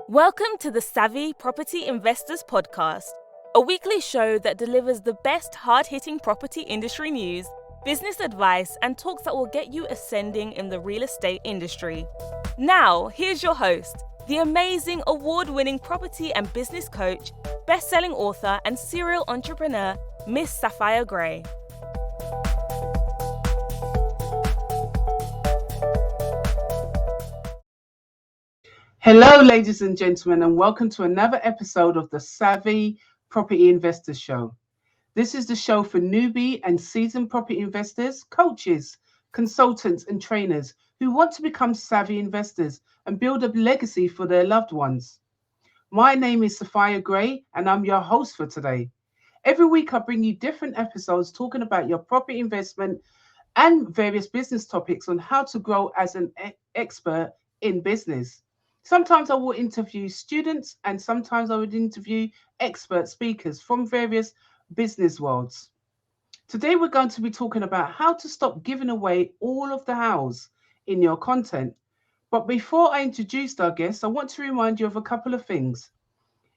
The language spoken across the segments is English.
Welcome to the Savvy Property Investors Podcast, a weekly show that delivers the best hard-hitting property industry news, business advice, and talks that will get you ascending in the real estate industry. Now, here's your host, the amazing award-winning property and business coach, best-selling author, and serial entrepreneur, Miss Sapphire Gray. Hello, ladies and gentlemen, and welcome to another episode of the Savvy Property Investors Show. This is the show for newbie and seasoned property investors, coaches, consultants, and trainers who want to become savvy investors and build a legacy for their loved ones. My name is Sapphire Gray, and I'm your host for today. Every week, I bring you different episodes talking about your property investment and various business topics on how to grow as an expert in business. Sometimes I will interview students and sometimes I would interview expert speakers from various business worlds. Today, we're going to be talking about how to stop giving away all of the hows in your content. But before I introduce our guests, I want to remind you of a couple of things.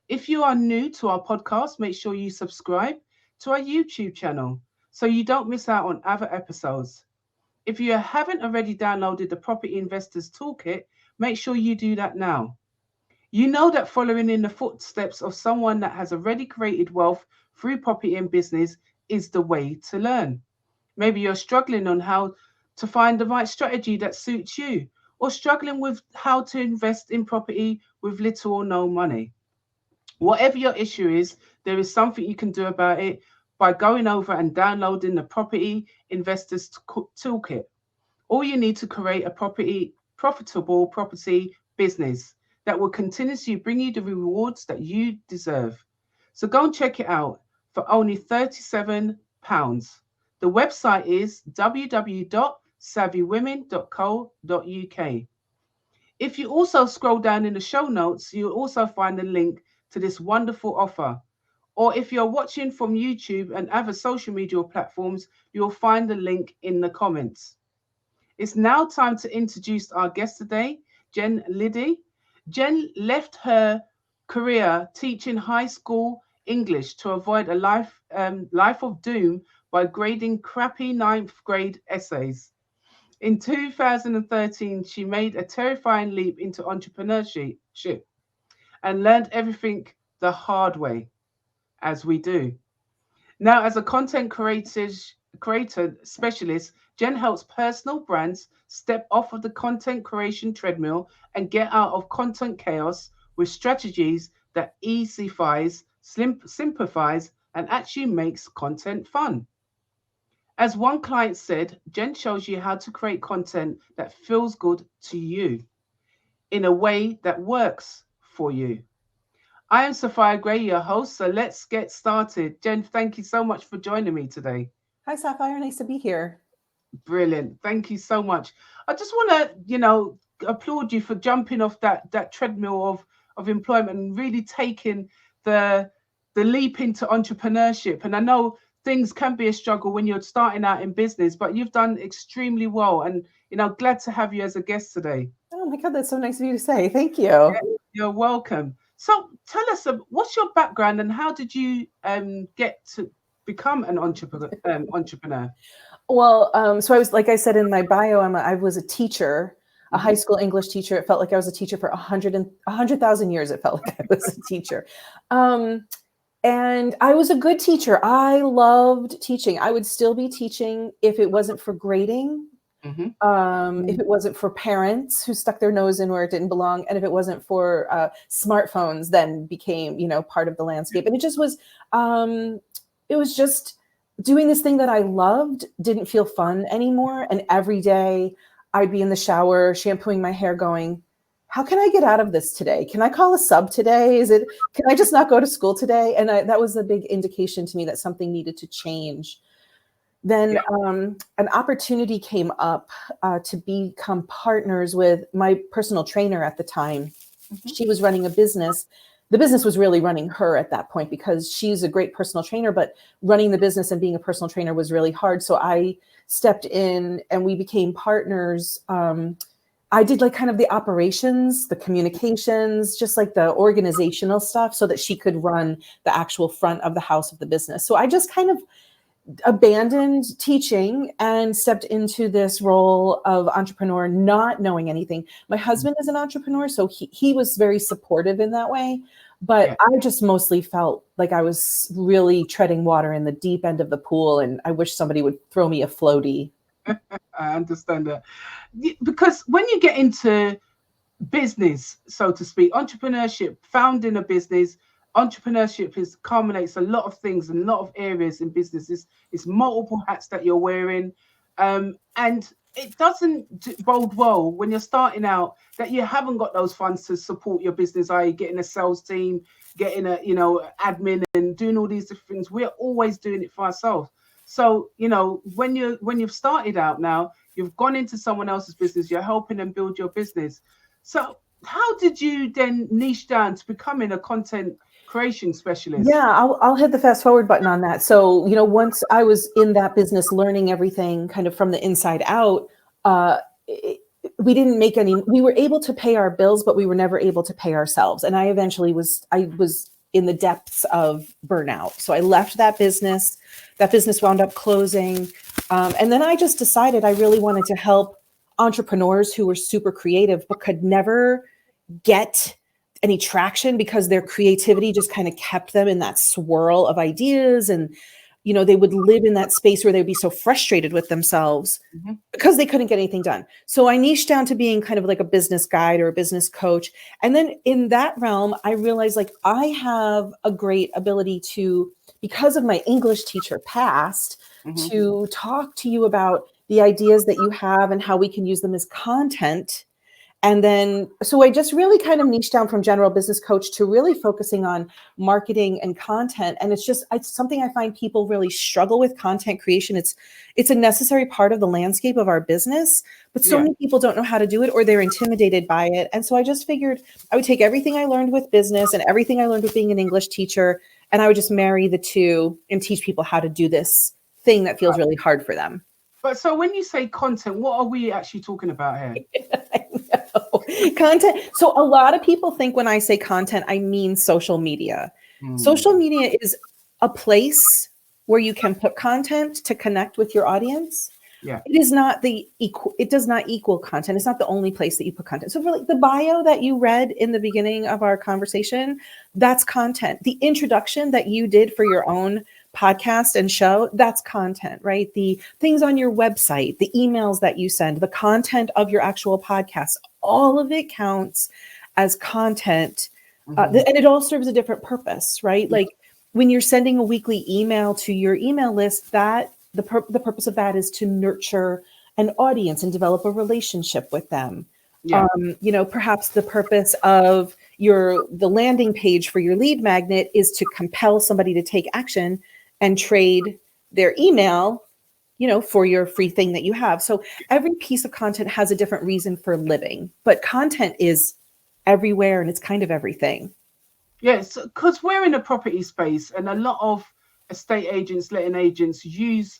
If you are new to our podcast, make sure you subscribe to our YouTube channel so you don't miss out on other episodes. If you haven't already downloaded the Property Investors Toolkit, make sure you do that now. You know that following in the footsteps of someone that has already created wealth through property and business is the way to learn. Maybe you're struggling on how to find the right strategy that suits you, or struggling with how to invest in property with little or no money. Whatever your issue is, there is something you can do about it by going over and downloading the Property Investors Toolkit. All you need to create a profitable property business that will continuously bring you the rewards that you deserve. So go and check it out for only £37. The website is www.savvywomen.co.uk. If you also scroll down in the show notes, you'll also find a link to this wonderful offer. Or if you're watching from YouTube and other social media platforms, you'll find the link in the comments. It's now time to introduce our guest today, Jen Liddy. Jen left her career teaching high school English to avoid a life of doom by grading crappy 9th grade essays. In 2013, she made a terrifying leap into entrepreneurship and learned everything the hard way, as we do. Now, as a content creator specialist, Jen helps personal brands step off of the content creation treadmill and get out of content chaos with strategies that ease-ifies, simplifies, and actually makes content fun. As one client said, Jen shows you how to create content that feels good to you in a way that works for you. I am Sapphire Gray, your host, so let's get started. Jen, thank you so much for joining me today. Hi, Sapphire. Nice to be here. Brilliant. Thank you so much. I just want to, applaud you for jumping off that treadmill of employment and really taking the leap into entrepreneurship. And I know things can be a struggle when you're starting out in business, but you've done extremely well. And, glad to have you as a guest today. Oh my God, that's so nice of you to say. Thank you. Yeah, you're welcome. So tell us, what's your background and how did you get to become an entrepreneur? Well, so I was, like I said in my bio, I was a teacher, a high school English teacher. It felt like I was a teacher for 100,000 years. It felt like I was a teacher. And I was a good teacher. I loved teaching. I would still be teaching if it wasn't for grading. If it wasn't for parents who stuck their nose in where it didn't belong, and if it wasn't for smartphones, then became, part of the landscape. And it just was, it was just doing this thing that I loved didn't feel fun anymore. And every day I'd be in the shower, shampooing my hair going, how can I get out of this today? Can I call a sub today? Can I just not go to school today? And that was a big indication to me that something needed to change. Then an opportunity came up to become partners with my personal trainer at the time. She was running a business. The business was really running her at that point because she's a great personal trainer, but running the business and being a personal trainer was really hard. So I stepped in and we became partners I did like kind of the operations, the communications, just like the organizational stuff so that she could run the actual front of the house of the business. So I just kind of abandoned teaching and stepped into this role of entrepreneur, not knowing anything. My husband is an entrepreneur, so he was very supportive in that way. But I just mostly felt like I was really treading water in the deep end of the pool, and I wish somebody would throw me a floaty. I understand that. Because when you get into business, so to speak, entrepreneurship, founding a business, entrepreneurship culminates a lot of things and a lot of areas in business. It's multiple hats that you're wearing. And it doesn't bode well when you're starting out that you haven't got those funds to support your business, i.e. getting a sales team, getting a, admin and doing all these different things. We're always doing it for ourselves. So, when you've started out now, you've gone into someone else's business, you're helping them build your business. So how did you then niche down to becoming a content creation specialist? Yeah, I'll hit the fast forward button on that. So, once I was in that business, learning everything kind of from the inside out, we didn't make we were able to pay our bills, but we were never able to pay ourselves. And I eventually was in the depths of burnout. So I left that business. That business wound up closing. And then I just decided I really wanted to help entrepreneurs who were super creative, but could never get any traction because their creativity just kind of kept them in that swirl of ideas. And, they would live in that space where they'd be so frustrated with themselves because they couldn't get anything done. So I niched down to being kind of like a business guide or a business coach. And then in that realm, I realized like I have a great ability to, because of my English teacher past, to talk to you about the ideas that you have and how we can use them as content. And then, so I just really kind of niched down from general business coach to really focusing on marketing and content. And it's something I find people really struggle with, content creation. It's a necessary part of the landscape of our business, but so many people don't know how to do it or they're intimidated by it. And so I just figured I would take everything I learned with business and everything I learned with being an English teacher, and I would just marry the two and teach people how to do this thing that feels really hard for them. But so when you say content, what are we actually talking about here? I know. Content. So a lot of people think when I say content, I mean social media. Social media is a place where you can put content to connect with your audience. Yeah. It is not it does not equal content. It's not the only place that you put content. So for like the bio that you read in the beginning of our conversation, that's content. The introduction that you did for your own podcast and show, that's content, right? The things on your website, the emails that you send, the content of your actual podcast, all of it counts as content. And it all serves a different purpose, right? Like when you're sending a weekly email to your email list, that the purpose of that is to nurture an audience and develop a relationship with them. Yeah. Perhaps the purpose of the landing page for your lead magnet is to compel somebody to take action and trade their email, for your free thing that you have. So every piece of content has a different reason for living, but content is everywhere and it's kind of everything. Yes, because we're in a property space and a lot of estate agents, letting agents use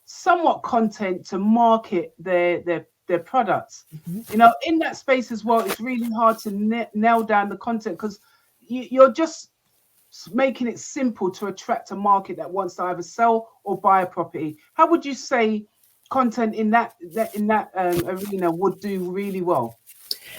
somewhat content to market their products. In that space as well, it's really hard to nail down the content because you're just making it simple to attract a market that wants to either sell or buy a property. How would you say content in that arena would do really well?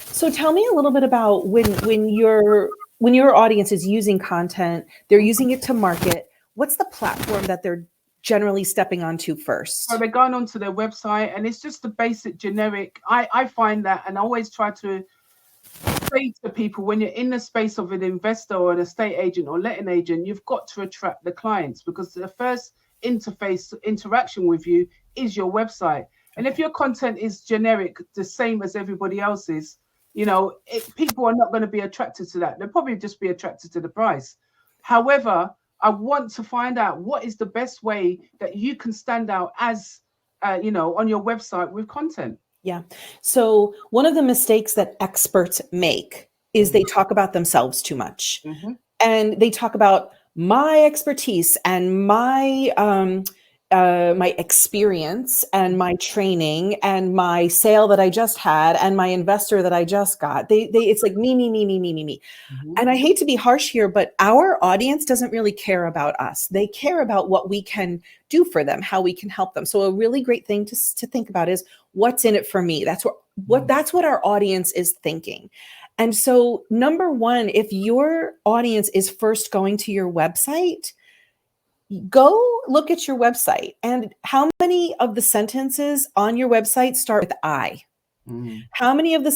So tell me a little bit about when your audience is using content, they're using it to market. What's the platform that they're generally stepping onto first? So they're going onto their website and it's just the basic generic. I find that, and I always try to say to people, when you're in the space of an investor or an estate agent or letting agent, you've got to attract the clients because the first interaction with you is your website. And if your content is generic, the same as everybody else's, people are not going to be attracted to that. They'll probably just be attracted to the price. However, I want to find out what is the best way that you can stand out as, on your website with content. Yeah. So one of the mistakes that experts make is they talk about themselves too much. And they talk about my expertise and my my experience and my training and my sale that I just had and my investor that I just got. It's like me. Mhm. And I hate to be harsh here, but our audience doesn't really care about us. They care about what we can do for them, how we can help them. So a really great thing to think about is what's in it for me. That's what our audience is thinking. And so number one, if your audience is first going to your website, go look at your website and how many of the sentences on your website start with I. How many of the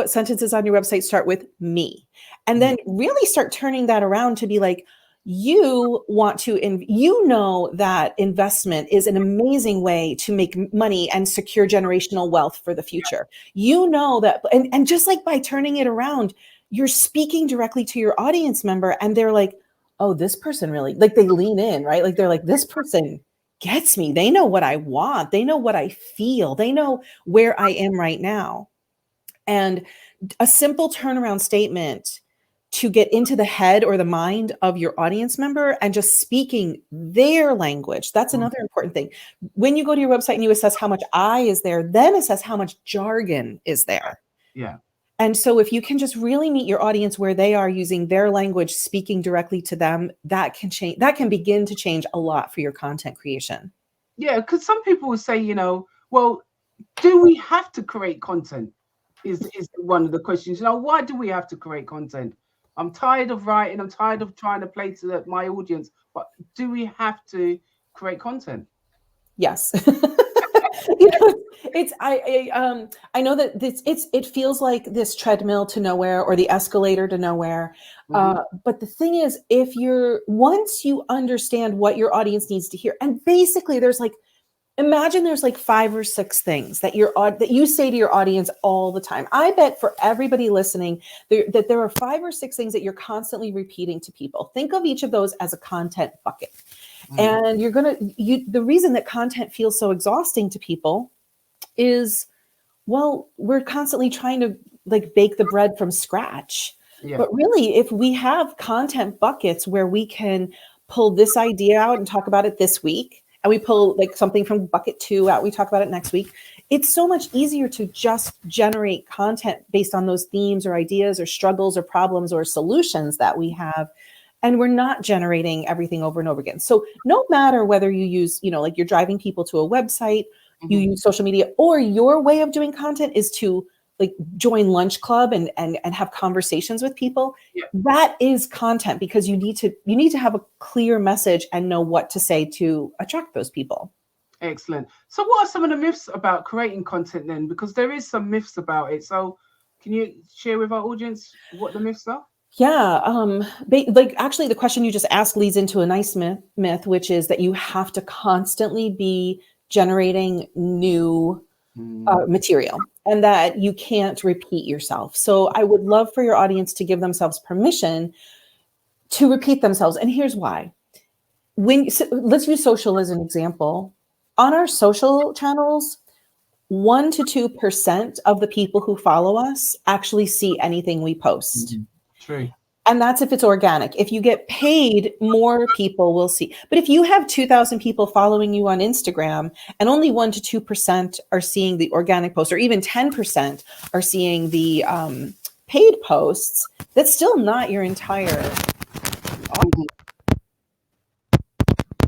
sentences on your website start with me? And then really start turning that around to be like, you want to, you know that investment is an amazing way to make money and secure generational wealth for the future. You know that, and just like by turning it around, you're speaking directly to your audience member and they're like, oh, this person really, like they lean in, right? Like they're like, this person gets me. They know what I want. They know what I feel. They know where I am right now. And a simple turnaround statement to get into the head or the mind of your audience member and just speaking their language. That's another important thing. When you go to your website and you assess how much I is there, then assess how much jargon is there. Yeah. And so if you can just really meet your audience where they are using their language, speaking directly to them, that can change, that can begin to change a lot for your content creation. Yeah, because some people will say, you know, well, do we have to create content? Is one of the questions. You know, why do we have to create content? I'm tired of writing. I'm tired of trying to play to my audience. But do we have to create content? Yes. You know, I know that it feels like this treadmill to nowhere or the escalator to nowhere. But the thing is, once you understand what your audience needs to hear, and basically imagine there's like 5 or 6 things that you say to your audience all the time. I bet for everybody listening that there are 5 or 6 things that you're constantly repeating to people. Think of each of those as a content bucket. And the reason that content feels so exhausting to people is, well, we're constantly trying to like bake the bread from scratch. Yeah. But really, if we have content buckets where we can pull this idea out and talk about it this week, and we pull like something from bucket 2 out, we talk about it next week, it's so much easier to just generate content based on those themes or ideas or struggles or problems or solutions that we have. And we're not generating everything over and over again. So no matter whether you use, like you're driving people to a website, you use social media, or your way of doing content is to like join lunch club and have conversations with people. Yeah. That is content, because you need to have a clear message and know what to say to attract those people. Excellent. So what are some of the myths about creating content then? Because there is some myths about it. So can you share with our audience what the myths are? Yeah. Actually the question you just asked leads into a nice myth, which is that you have to constantly be generating new material and that you can't repeat yourself. So I would love for your audience to give themselves permission to repeat themselves. And here's why. Let's use social as an example. On our social channels, 1 to 2% of the people who follow us actually see anything we post. True. And that's if it's organic. If you get paid, more people will see. But if you have 2,000 people following you on Instagram and only 1 to 2% are seeing the organic posts, or even 10% are seeing the paid posts, that's still not your entire audience.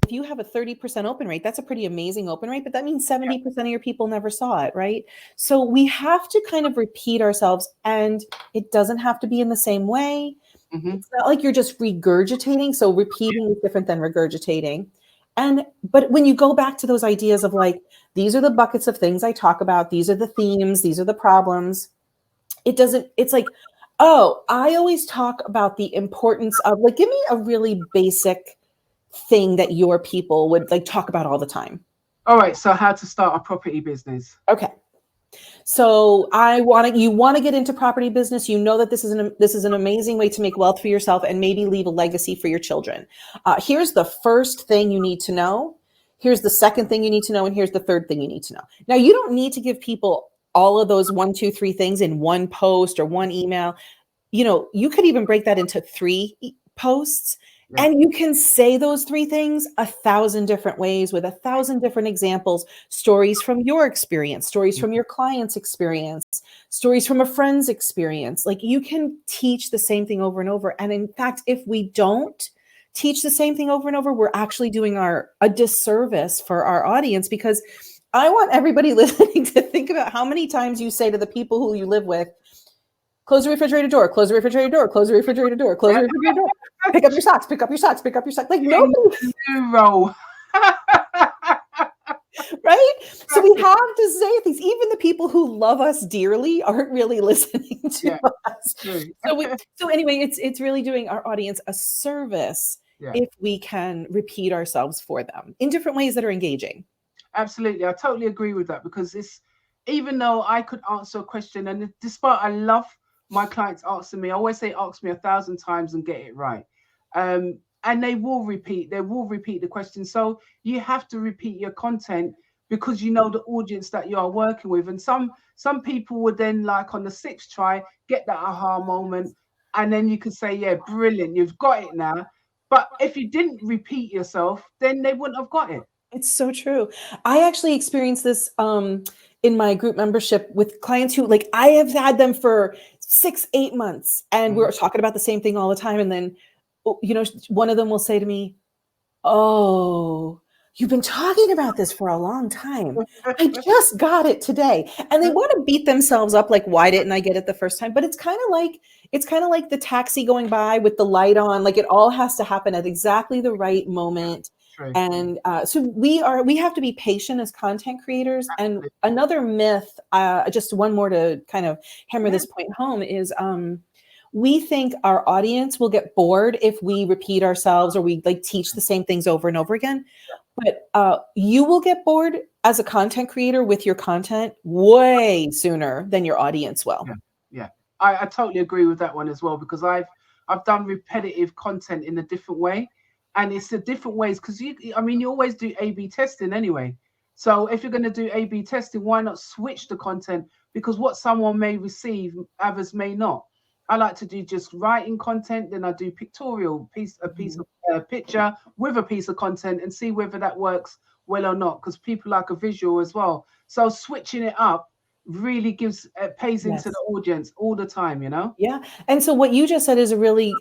If you have a 30% open rate, that's a pretty amazing open rate, but that means 70% of your people never saw it, right? So we have to kind of repeat ourselves, and it doesn't have to be in the same way. It's not like you're just regurgitating. So repeating is different than regurgitating. But when you go back to those ideas of like, these are the buckets of things I talk about, these are the themes, these are the problems, it's like, oh, I always talk about the importance of like, give me a really basic thing that your people would like talk about all the time. All right. So how to start a property business. Okay. So you want to get into property business. You know that this is an amazing way to make wealth for yourself and maybe leave a legacy for your children. Here's the first thing you need to know. Here's the second thing you need to know. And here's the third thing you need to know. Now, you don't need to give people all of those 1, 2, 3 things in one post or one email. You could even break that into 3 posts Yeah. And you can say those three things 1,000 different ways with 1,000 different examples, stories from your experience, stories from your client's experience, stories from a friend's experience. Like, you can teach the same thing over and over. And in fact, if we don't teach the same thing over and over, we're actually doing a disservice for our audience, because I want everybody listening to think about how many times you say to the people who you live with, close the refrigerator door, close the refrigerator door, close the refrigerator door, close the refrigerator door, pick up your socks, pick up your socks, pick up your socks. Like, nobody, Roll. right? So we have to say things. Even the people who love us dearly aren't really listening to us. So anyway, it's really doing our audience a service if we can repeat ourselves for them in different ways that are engaging. Absolutely. I totally agree with that, because it's, even though I could answer a question, and despite I love my clients asking me, I always say, ask me 1,000 times and get it right. And they will repeat the question. So you have to repeat your content, because you know the audience that you are working with. And some people would then, like on the 6th try, get that aha moment. And then you could say, yeah, brilliant, you've got it now. But if you didn't repeat yourself, then they wouldn't have got it. It's so true. I actually experienced this in my group membership with clients who, like, I have had them for 6-8 months, and we're talking about the same thing all the time. And then, you know, one of them will say to me, "Oh, you've been talking about this for a long time. I just got it today." And they want to beat themselves up, like, why didn't I get it the first time? But it's kind of like the taxi going by with the light on. Like, it all has to happen at exactly the right moment. And so we have to be patient as content creators. And another myth, just one more to kind of hammer this point home, is we think our audience will get bored if we repeat ourselves or we like teach the same things over and over again. But you will get bored as a content creator with your content way sooner than your audience will. Yeah. I totally agree with that one as well, because I've done repetitive content in a different way. And it's the different ways, because you always do A/B testing anyway. So if you're going to do A/B testing, why not switch the content? Because what someone may receive, others may not. I like to do just writing content, then I do pictorial a piece of picture with a piece of content, and see whether that works well or not, because people like a visual as well. So switching it up really pays into the audience all the time, you know? Yeah. And so what you just said is a really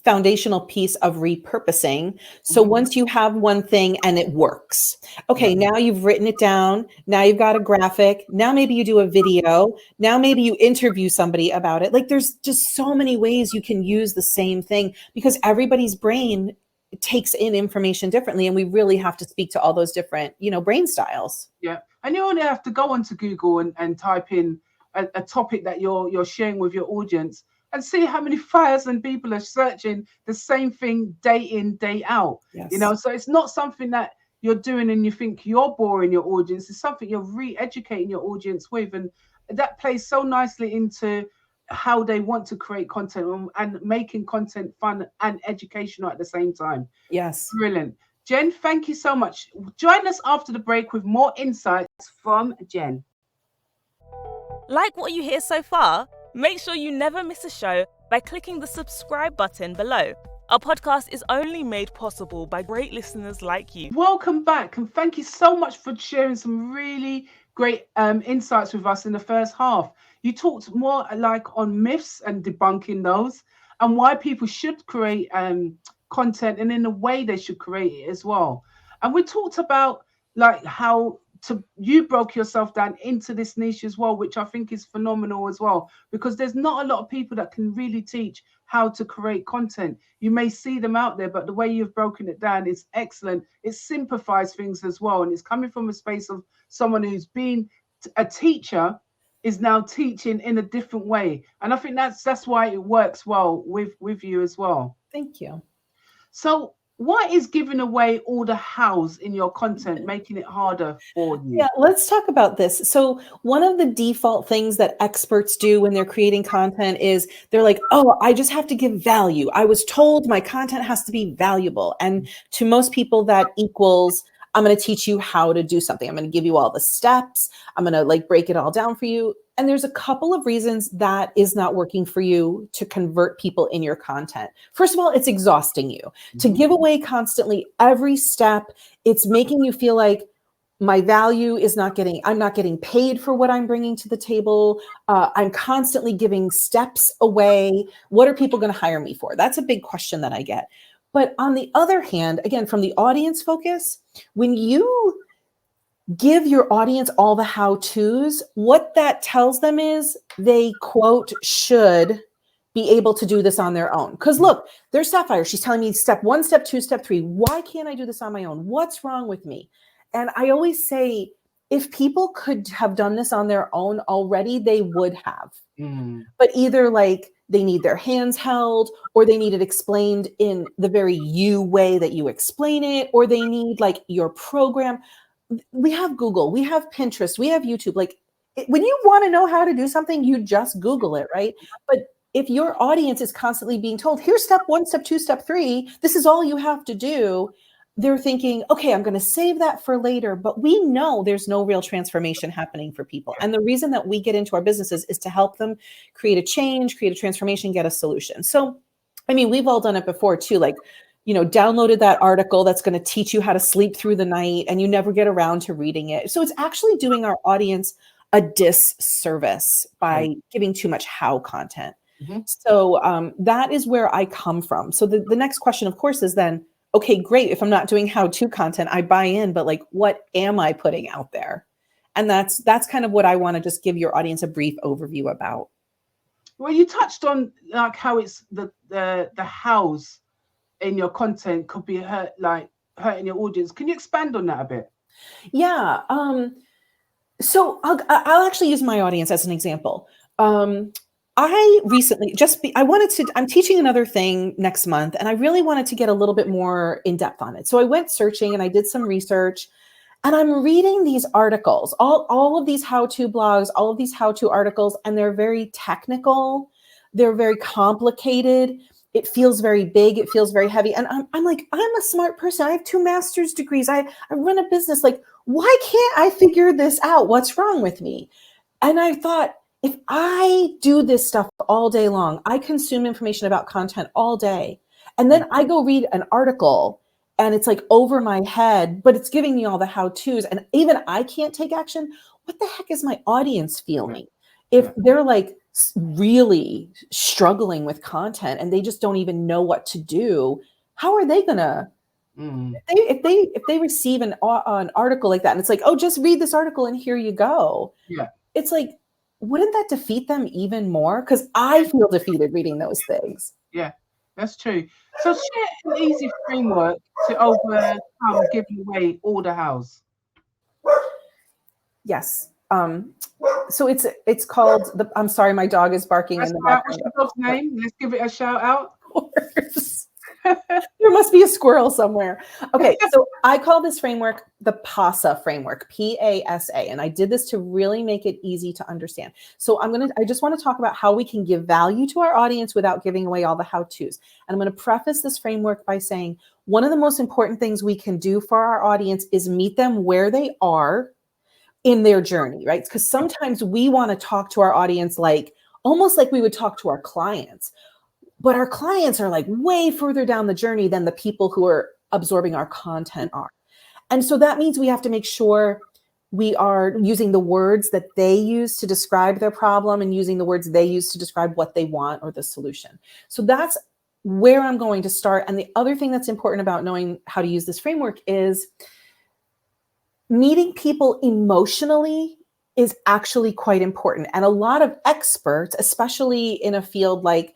foundational piece of repurposing. So once you have one thing and it works, okay, now you've written it down. Now you've got a graphic. Now maybe you do a video. Now maybe you interview somebody about it. Like, there's just so many ways you can use the same thing, because everybody's brain takes in information differently. And we really have to speak to all those different, brain styles. Yeah. And you only have to go onto Google and type in a topic that you're sharing with your audience, and see how many thousand people are searching the same thing day in, day out. Yes. So it's not something that you're doing and you think you're boring your audience. It's something you're re-educating your audience with. And that plays so nicely into how they want to create content, and making content fun and educational at the same time. Yes. Brilliant. Jen, thank you so much. Join us after the break with more insights from Jen. Like what you hear so far? Make sure you never miss a show by clicking the subscribe button below. Our podcast is only made possible by great listeners like you. Welcome back, and thank you so much for sharing some really great insights with us in the first half. You talked more like on myths and debunking those, and why people should create content, and in the way they should create it as well. And we talked about like how you broke yourself down into this niche as well, which I think is phenomenal as well, because there's not a lot of people that can really teach how to create content. You may see them out there, but the way you've broken it down is excellent. It simplifies things as well, and it's coming from a space of someone who's been a teacher is now teaching in a different way. And I think that's why it works well with you as well. Thank you. So what is giving away all the hows in your content, making it harder for you? Yeah, let's talk about this. So one of the default things that experts do when they're creating content is they're like, oh, I just have to give value. I was told my content has to be valuable. And to most people that equals, I'm going to teach you how to do something. I'm going to give you all the steps. I'm going to like break it all down for you. And there's a couple of reasons that is not working for you to convert people in your content. First of all, it's exhausting you to give away constantly every step. It's making you feel like my value is I'm not getting paid for what I'm bringing to the table. I'm constantly giving steps away. What are people going to hire me for? That's a big question that I get. But on the other hand, again, from the audience focus, when you give your audience all the how-tos, what that tells them is they, quote, should be able to do this on their own. Because look, there's Sapphire. She's telling me step 1, step 2, step 3. Why can't I do this on my own? What's wrong with me? And I always say, if people could have done this on their own already, they would have. But either like they need their hands held, or they need it explained in the very you way that you explain it, or they need like your program. We have Google, we have Pinterest, we have YouTube. Like when you want to know how to do something, you just Google it, right? But if your audience is constantly being told, here's step 1, step 2, step 3, this is all you have to do, they're thinking, okay, I'm going to save that for later. But we know there's no real transformation happening for people. And the reason that we get into our businesses is to help them create a change, create a transformation, get a solution. So, I mean, we've all done it before too. Like, you know, downloaded that article that's going to teach you how to sleep through the night and you never get around to reading it. So it's actually doing our audience a disservice by giving too much how content. So that is where I come from. So the next question, of course, is then, okay, great. If I'm not doing how-to content, I buy in, but like, what am I putting out there? And that's kind of what I want to just give your audience a brief overview about. Well, you touched on like how it's the hows in your content could be hurting your audience. Can you expand on that a bit? Yeah. So I'll actually use my audience as an example. I recently I'm teaching another thing next month, and I really wanted to get a little bit more in depth on it. So I went searching and I did some research, and I'm reading these articles, all of these how-to blogs, all of these how-to articles, and they're very technical. They're very complicated. It feels very big. It feels very heavy. And I'm like, I'm a smart person. I have 2 master's degrees. I run a business. Like, why can't I figure this out? What's wrong with me? And I thought, if I do this stuff all day long, I consume information about content all day, and then I go read an article and it's like over my head, but it's giving me all the how-tos, and even I can't take action. What the heck is my audience feeling? If they're like really struggling with content and they just don't even know what to do, how are they gonna? If they receive an article like that and it's like, oh, just read this article and here you go. Yeah, it's like, wouldn't that defeat them even more? Because I feel defeated reading those things. Yeah, that's true. So share an easy framework to overcome giving away all the hows. Yes. So it's called I'm sorry, my dog is barking in the background. What's your dog's name? Let's give it a shout out. Of course. There must be a squirrel somewhere. Okay, so I call this framework the PASA Framework, PASA, and I did this to really make it easy to understand. So I just want to talk about how we can give value to our audience without giving away all the how-tos. And I'm going to preface this framework by saying one of the most important things we can do for our audience is meet them where they are in their journey, right? Because sometimes we want to talk to our audience like almost like we would talk to our clients. But our clients are like way further down the journey than the people who are absorbing our content are. And so that means we have to make sure we are using the words that they use to describe their problem and using the words they use to describe what they want or the solution. So that's where I'm going to start. And the other thing that's important about knowing how to use this framework is meeting people emotionally is actually quite important. And a lot of experts, especially in a field like,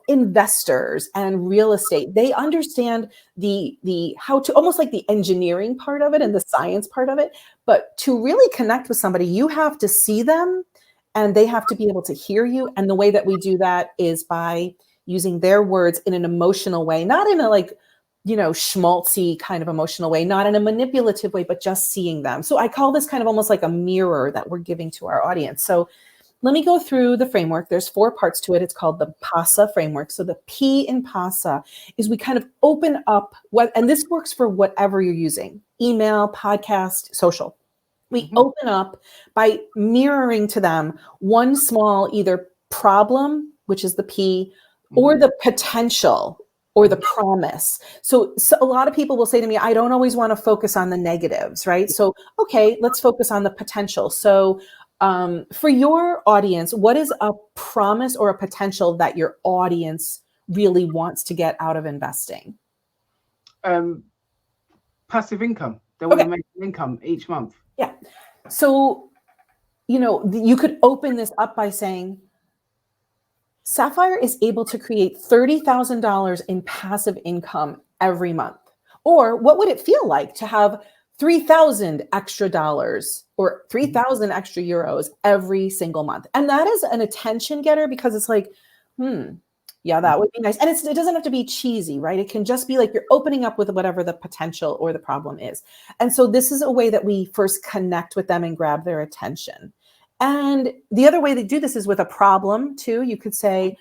investors and real estate, they understand the how to, almost like the engineering part of it and the science part of it. But to really connect with somebody, you have to see them and they have to be able to hear you. And the way that we do that is by using their words in an emotional way, not in a schmaltzy kind of emotional way, not in a manipulative way, but just seeing them. So I call this kind of almost like a mirror that we're giving to our audience. So let me go through the framework. There's 4 parts to it. It's called the PASA framework. So the P in PASA is we kind of open up and this works for whatever you're using, email, podcast, social. We open up by mirroring to them one small either problem, which is the P, or the potential or the promise. So a lot of people will say to me, I don't always want to focus on the negatives, right? So, okay, let's focus on the potential. So for your audience, what is a promise or a potential that your audience really wants to get out of investing? Passive income. They want to make an income each month. Yeah. So, you could open this up by saying, Sapphire is able to create $30,000 in passive income every month. Or what would it feel like to have 3,000 extra dollars or 3,000 extra euros every single month? And that is an attention getter because it's like, yeah, that would be nice. And it doesn't have to be cheesy, right? It can just be like you're opening up with whatever the potential or the problem is. And so this is a way that we first connect with them and grab their attention. And the other way they do this is with a problem too. You could say,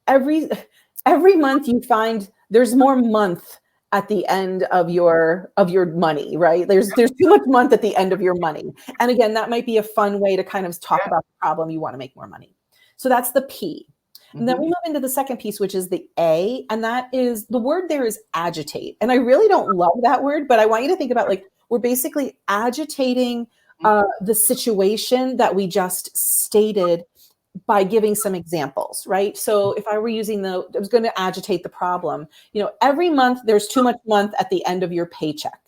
every month you find there's more month at the end of your money, right? There's too much month at the end of your money. And again, that might be a fun way to kind of talk about the problem. You want to make more money. So that's the P. And then we move into the second piece, which is the A, and that is the word there is agitate. And I really don't love that word, but I want you to think about we're basically agitating the situation that we just stated by giving some examples, right? So if I were using I was going to agitate the problem, every month there's too much month at the end of your paycheck.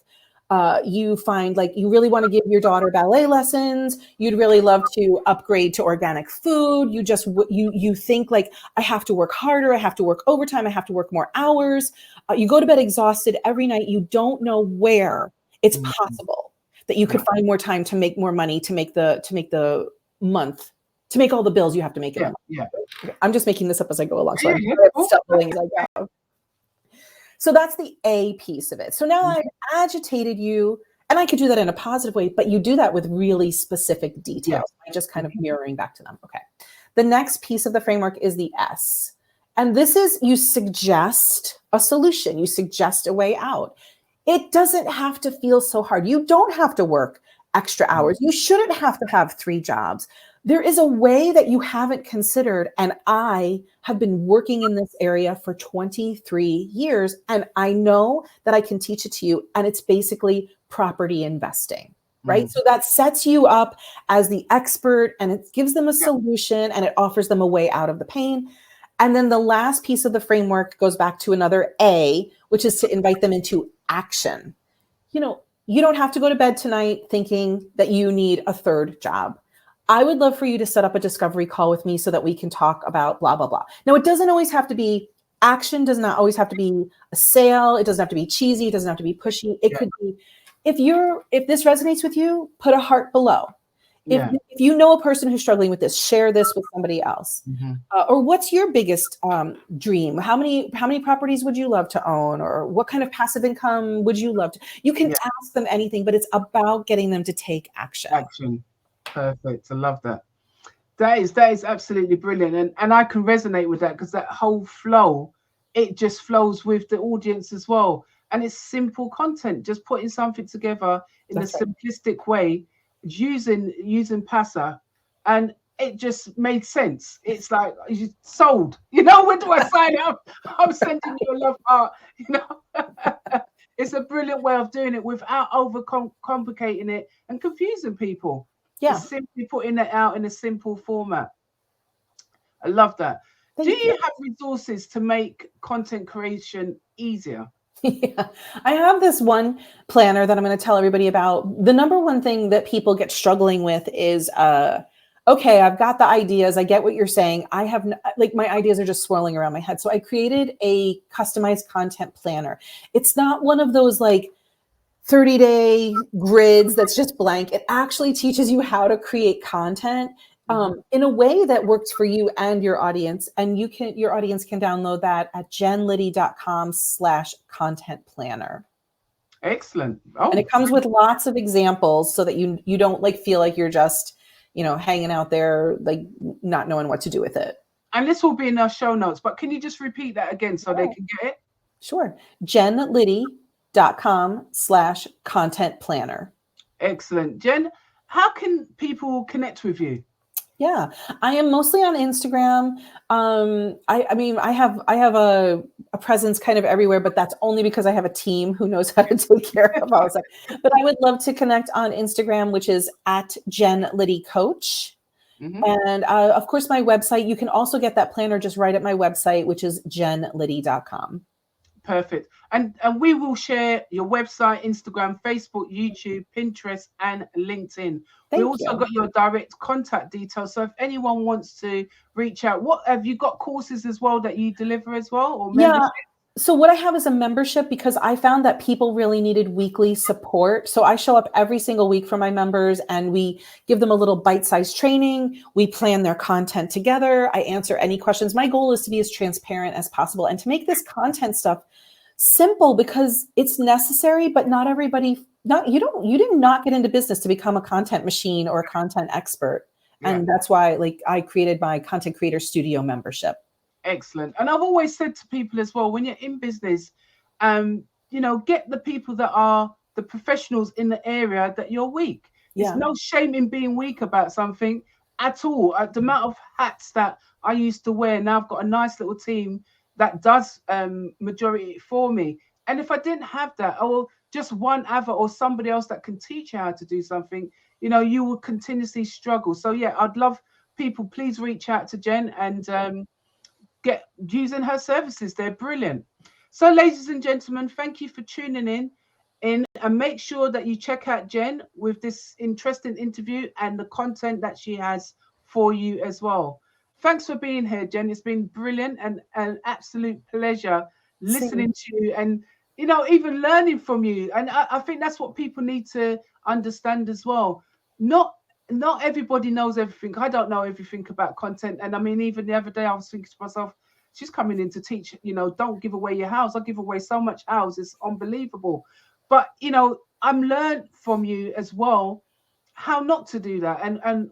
You find you really want to give your daughter ballet lessons. You'd really love to upgrade to organic food. You think I have to work harder. I have to work overtime. I have to work more hours. You go to bed exhausted every night. You don't know where it's possible that you could find more time to make more money, to make the month, to make all the bills you have to make in a month. Yeah. I'm just making this up as I go along. So I'm stumbling as I go. So that's the A piece of it. So now I've agitated you, and I could do that in a positive way, but you do that with really specific details. I just kind of mirroring back to them. Okay. The next piece of the framework is the S. And this is you suggest a solution. You suggest a way out. It doesn't have to feel so hard. You don't have to work extra hours. You shouldn't have to have 3 jobs. There is a way that you haven't considered. And I have been working in this area for 23 years. And I know that I can teach it to you. And it's basically property investing, right? So that sets you up as the expert, and it gives them a solution, and it offers them a way out of the pain. And then the last piece of the framework goes back to another A, which is to invite them into action. You don't have to go to bed tonight thinking that you need a 3rd job. I would love for you to set up a discovery call with me so that we can talk about blah, blah, blah. Now, it doesn't always have to be action, does not always have to be a sale. It doesn't have to be cheesy. It doesn't have to be pushy. It could be, if this resonates with you, put a heart below. If you know a person who's struggling with this, share this with somebody else. Or what's your biggest dream? How many properties would you love to own? Or what kind of passive income would you love to? You can ask them anything, but it's about getting them to take action. Perfect. I love that. That is absolutely brilliant. And I can resonate with that because that whole flow, it just flows with the audience as well. And it's simple content, just putting something together in a simplistic way, using PASA, and it just made sense. It's like you sold. When do I sign up? I'm sending you a love heart. It's a brilliant way of doing it without over complicating it and confusing people. Just simply putting it out in a simple format. I love that. Do you have resources to make content creation easier? Yeah, I have this one planner that I'm going to tell everybody about. The number one thing that people get struggling with is, okay, I've got the ideas. I get what you're saying. I have my ideas are just swirling around my head. So I created a customized content planner. It's not one of those 30-day grids that's just blank. It actually teaches you how to create content in a way that works for you and your audience. And your audience can download that at jenliddy.com/content planner. Excellent. And it comes with lots of examples so that you don't feel like you're just, hanging out there, not knowing what to do with it. And this will be in our show notes, but can you just repeat that again so they can get it? Sure. jenliddy.com/content planner. Excellent. Jen, how can people connect with you? Yeah, I am mostly on Instagram. I mean, I have a presence kind of everywhere, but that's only because I have a team who knows how to take care of all that. But I would love to connect on Instagram, which is at Jen Liddy Coach. Mm-hmm. And of course, my website, you can also get that planner just right at my website, which is jenliddy.com. Perfect. And we will share your website, Instagram, Facebook, YouTube, Pinterest, and LinkedIn. We also got your direct contact details. So if anyone wants to reach out, what have you got courses as well that you deliver as well, or membership? Yeah. So what I have is a membership because I found that people really needed weekly support. So I show up every single week for my members and we give them a little bite-sized training. We plan their content together. I answer any questions. My goal is to be as transparent as possible and to make this content stuff simple because it's necessary, but not everybody, you did not get into business to become a content machine or a content expert. Yeah. And that's why I created my Content Creator Studio membership. Excellent. And I've always said to people as well, when you're in business, get the people that are the professionals in the area that you're weak. Yeah. There's no shame in being weak about something at all. The amount of hats that I used to wear, now I've got a nice little team that does majority for me. And if I didn't have that, or just one other or somebody else that can teach you how to do something, you will continuously struggle. So yeah, I'd love people, please reach out to Jen and get using her services. They're brilliant. So ladies and gentlemen, thank you for tuning in and make sure that you check out Jen with this interesting interview and the content that she has for you as well. Thanks for being here, Jen. It's been brilliant and an absolute pleasure listening to you and, even learning from you. And I think that's what people need to understand as well. Not everybody knows everything. I don't know everything about content. And I mean, even the other day, I was thinking to myself, she's coming in to teach, don't give away your house. I give away so much house. It's unbelievable. But, I'm learned from you as well how not to do that. And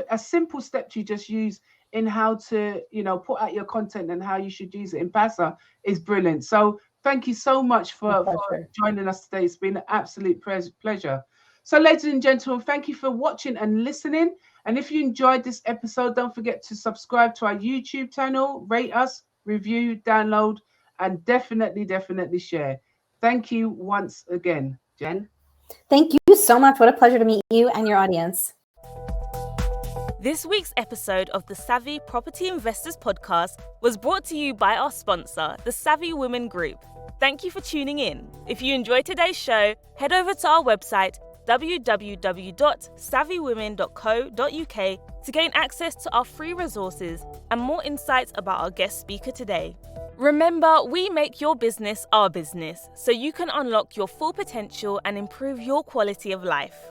a simple step you just use in how to, put out your content and how you should use it in PASA is brilliant. So thank you so much for joining us today. It's been an absolute pleasure. So ladies and gentlemen, thank you for watching and listening. And if you enjoyed this episode, don't forget to subscribe to our YouTube channel, rate us, review, download, and definitely share. Thank you once again, Jen. Thank you so much. What a pleasure to meet you and your audience. This week's episode of the Savvy Property Investors Podcast was brought to you by our sponsor, the Savvy Women Group. Thank you for tuning in. If you enjoyed today's show, head over to our website, www.savvywomen.co.uk to gain access to our free resources and more insights about our guest speaker today. Remember, we make your business our business, so you can unlock your full potential and improve your quality of life.